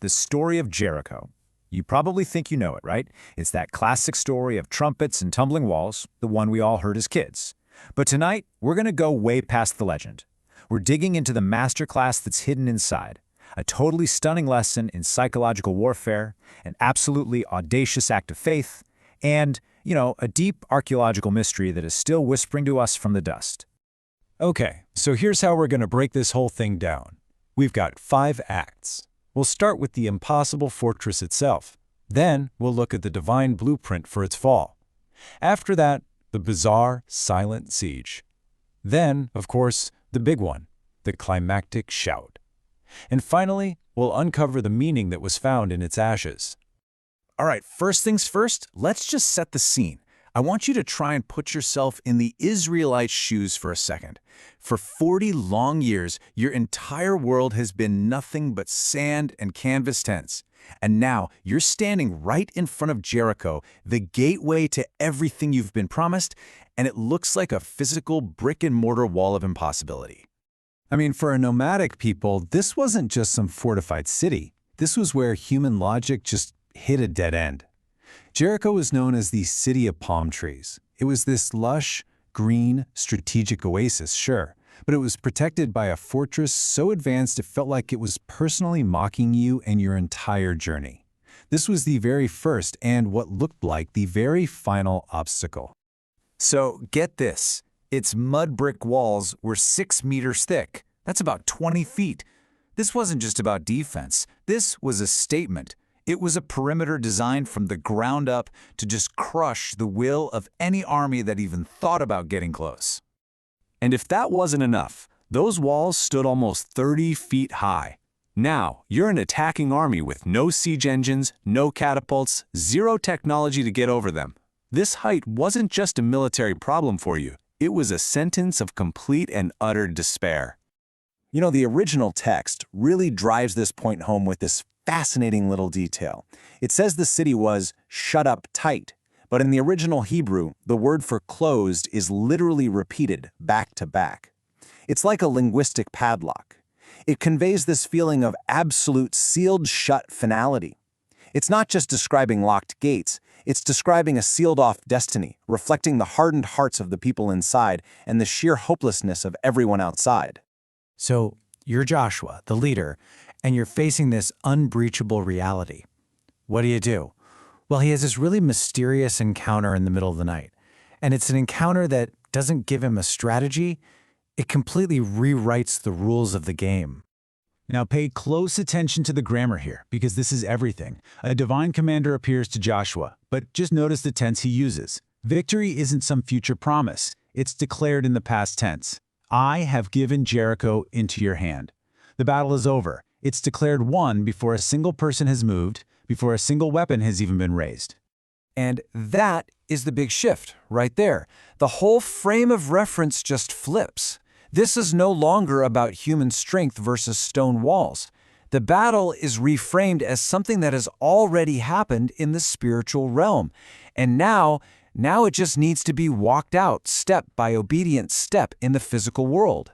the story of Jericho. You probably think you know it, right? It's that classic story of trumpets and tumbling walls, the one we all heard as kids. But tonight, we're going to go way past the legend. We're digging into the masterclass that's hidden inside, a totally stunning lesson in psychological warfare, an absolutely audacious act of faith, and, a deep archaeological mystery that is still whispering to us from the dust. Okay, so here's how we're going to break this whole thing down. We've got 5 acts. We'll start with the impossible fortress itself. Then we'll look at the divine blueprint for its fall. After that, the bizarre, silent siege. Then, of course, the big one, the climactic shout. And finally, we'll uncover the meaning that was found in its ashes. All right, first things first, let's just set the scene. I want you to try and put yourself in the Israelites' shoes for a second. For 40 long years, your entire world has been nothing but sand and canvas tents. And now you're standing right in front of Jericho, the gateway to everything you've been promised, and it looks like a physical brick-and-mortar wall of impossibility. I mean, for a nomadic people, this wasn't just some fortified city. This was where human logic just hit a dead end. Jericho was known as the City of Palm Trees. It was this lush, green, strategic oasis, sure, but it was protected by a fortress so advanced it felt like it was personally mocking you and your entire journey. This was the very first and what looked like the very final obstacle. So get this, its mud brick walls were 6 meters thick. That's about 20 feet. This wasn't just about defense. This was a statement. It was a perimeter designed from the ground up to just crush the will of any army that even thought about getting close. And if that wasn't enough, those walls stood almost 30 feet high. Now, you're an attacking army with no siege engines, no catapults, zero technology to get over them. This height wasn't just a military problem for you. It was a sentence of complete and utter despair. The original text really drives this point home with this fascinating little detail. It says the city was shut up tight, but in the original Hebrew, the word for closed is literally repeated back to back. It's like a linguistic padlock. It conveys this feeling of absolute sealed-shut finality. It's not just describing locked gates, it's describing a sealed-off destiny, reflecting the hardened hearts of the people inside and the sheer hopelessness of everyone outside. So, you're Joshua, the leader, and you're facing this unbreachable reality. What do? Well, he has this really mysterious encounter in the middle of the night. And it's an encounter that doesn't give him a strategy. It completely rewrites the rules of the game. Now pay close attention to the grammar here, because this is everything. A divine commander appears to Joshua, but just notice the tense he uses. Victory isn't some future promise. It's declared in the past tense. I have given Jericho into your hand. The battle is over. It's declared won before a single person has moved, before a single weapon has even been raised. And that is the big shift right there. The whole frame of reference just flips. This is no longer about human strength versus stone walls. The battle is reframed as something that has already happened in the spiritual realm. And now it just needs to be walked out step by obedient step in the physical world.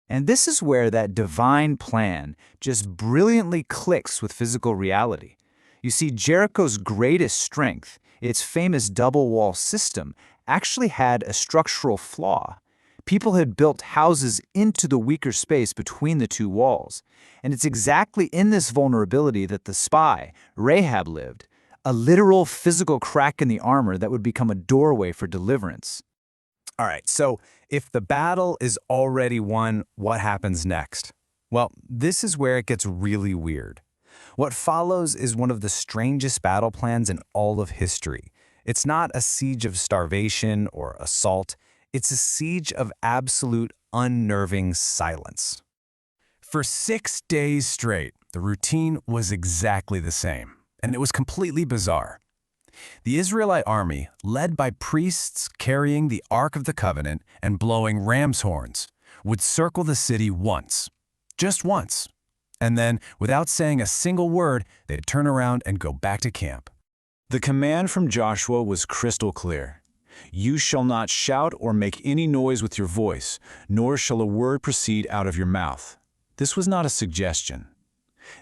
And this is where that divine plan just brilliantly clicks with physical reality. You see, Jericho's greatest strength, its famous double wall system, actually had a structural flaw. People had built houses into the weaker space between the two walls. And it's exactly in this vulnerability that the spy, Rahab, lived, a literal physical crack in the armor that would become a doorway for deliverance. All right, so if the battle is already won, what happens next? Well, this is where it gets really weird. What follows is one of the strangest battle plans in all of history. It's not a siege of starvation or assault. It's a siege of absolute unnerving silence. For 6 days straight, the routine was exactly the same, and it was completely bizarre. The Israelite army, led by priests carrying the Ark of the Covenant and blowing ram's horns, would circle the city once, just once, and then, without saying a single word, they'd turn around and go back to camp. The command from Joshua was crystal clear. You shall not shout or make any noise with your voice, nor shall a word proceed out of your mouth. This was not a suggestion.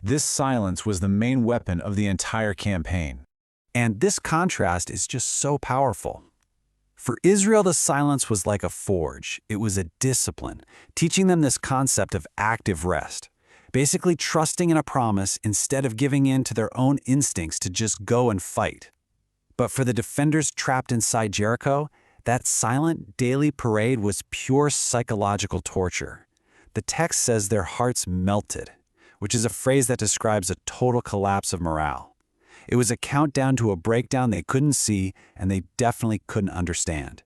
This silence was the main weapon of the entire campaign. And this contrast is just so powerful. For Israel, the silence was like a forge. It was a discipline, teaching them this concept of active rest, basically trusting in a promise instead of giving in to their own instincts to just go and fight. But for the defenders trapped inside Jericho, that silent daily parade was pure psychological torture. The text says their hearts melted, which is a phrase that describes a total collapse of morale. It was a countdown to a breakdown they couldn't see and they definitely couldn't understand.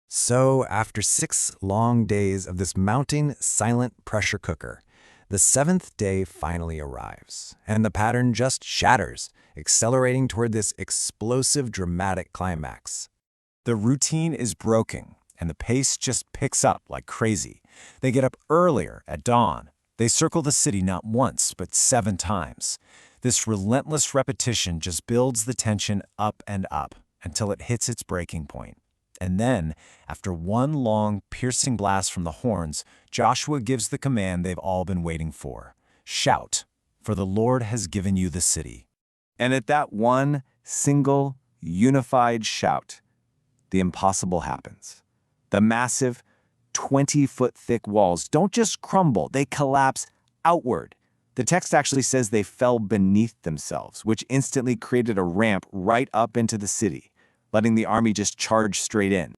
So, after 6 long days of this mounting, silent pressure cooker, the 7th day finally arrives, and the pattern just shatters, accelerating toward this explosive, dramatic climax. The routine is broken, and the pace just picks up like crazy. They get up earlier at dawn. They circle the city not once, but 7 times. This relentless repetition just builds the tension up and up until it hits its breaking point. And then, after one long, piercing blast from the horns, Joshua gives the command they've all been waiting for. Shout, for the Lord has given you the city. And at that one, single, unified shout, the impossible happens. The massive, 20-foot-thick walls don't just crumble, they collapse outward. The text actually says they fell beneath themselves, which instantly created a ramp right up into the city, letting the army just charge straight in.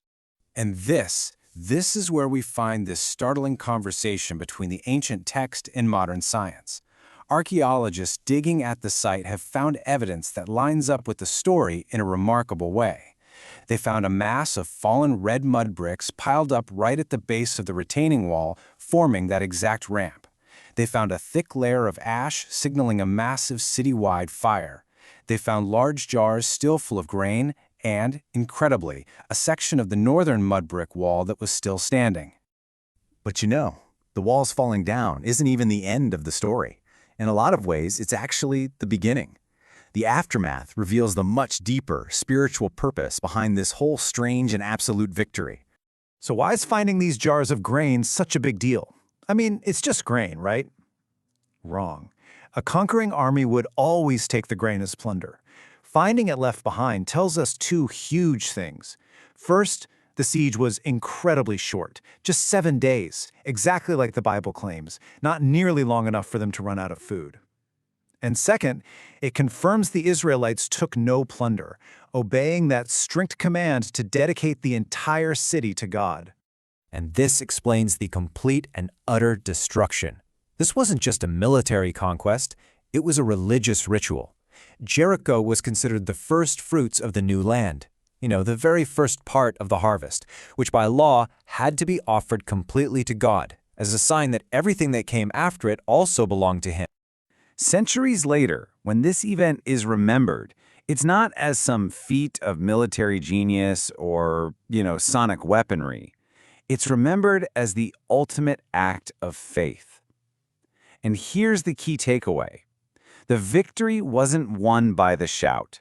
And this is where we find this startling conversation between the ancient text and modern science. Archaeologists digging at the site have found evidence that lines up with the story in a remarkable way. They found a mass of fallen red mud bricks piled up right at the base of the retaining wall, forming that exact ramp. They found a thick layer of ash signaling a massive citywide fire. They found large jars still full of grain and, incredibly, a section of the northern mud brick wall that was still standing. But you know, the walls falling down isn't even the end of the story. In a lot of ways, it's actually the beginning. The aftermath reveals the much deeper spiritual purpose behind this whole strange and absolute victory. So why is finding these jars of grain such a big deal? I mean, it's just grain, right? Wrong. A conquering army would always take the grain as plunder. Finding it left behind tells us 2 huge things. First, the siege was incredibly short, just 7 days, exactly like the Bible claims, not nearly long enough for them to run out of food. And second, it confirms the Israelites took no plunder, obeying that strict command to dedicate the entire city to God. And this explains the complete and utter destruction. This wasn't just a military conquest, it was a religious ritual. Jericho was considered the first fruits of the new land. The very first part of the harvest, which by law had to be offered completely to God, as a sign that everything that came after it also belonged to Him. Centuries later, when this event is remembered, it's not as some feat of military genius or, sonic weaponry. It's remembered as the ultimate act of faith. And here's the key takeaway. The victory wasn't won by the shout.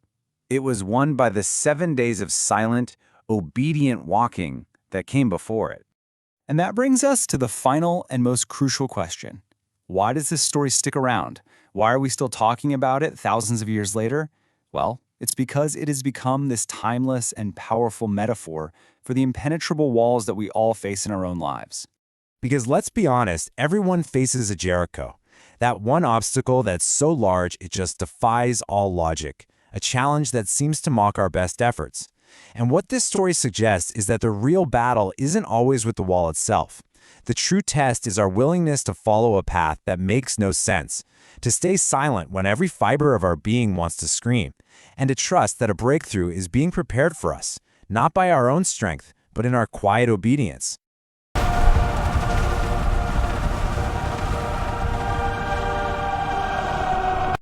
It was won by the 7 days of silent, obedient walking that came before it. And that brings us to the final and most crucial question. Why does this story stick around? Why are we still talking about it thousands of years later? Well, it's because it has become this timeless and powerful metaphor for the impenetrable walls that we all face in our own lives. Because let's be honest, everyone faces a Jericho. That one obstacle that's so large it just defies all logic. A challenge that seems to mock our best efforts. And what this story suggests is that the real battle isn't always with the wall itself. The true test is our willingness to follow a path that makes no sense, to stay silent when every fiber of our being wants to scream, and to trust that a breakthrough is being prepared for us, not by our own strength, but in our quiet obedience.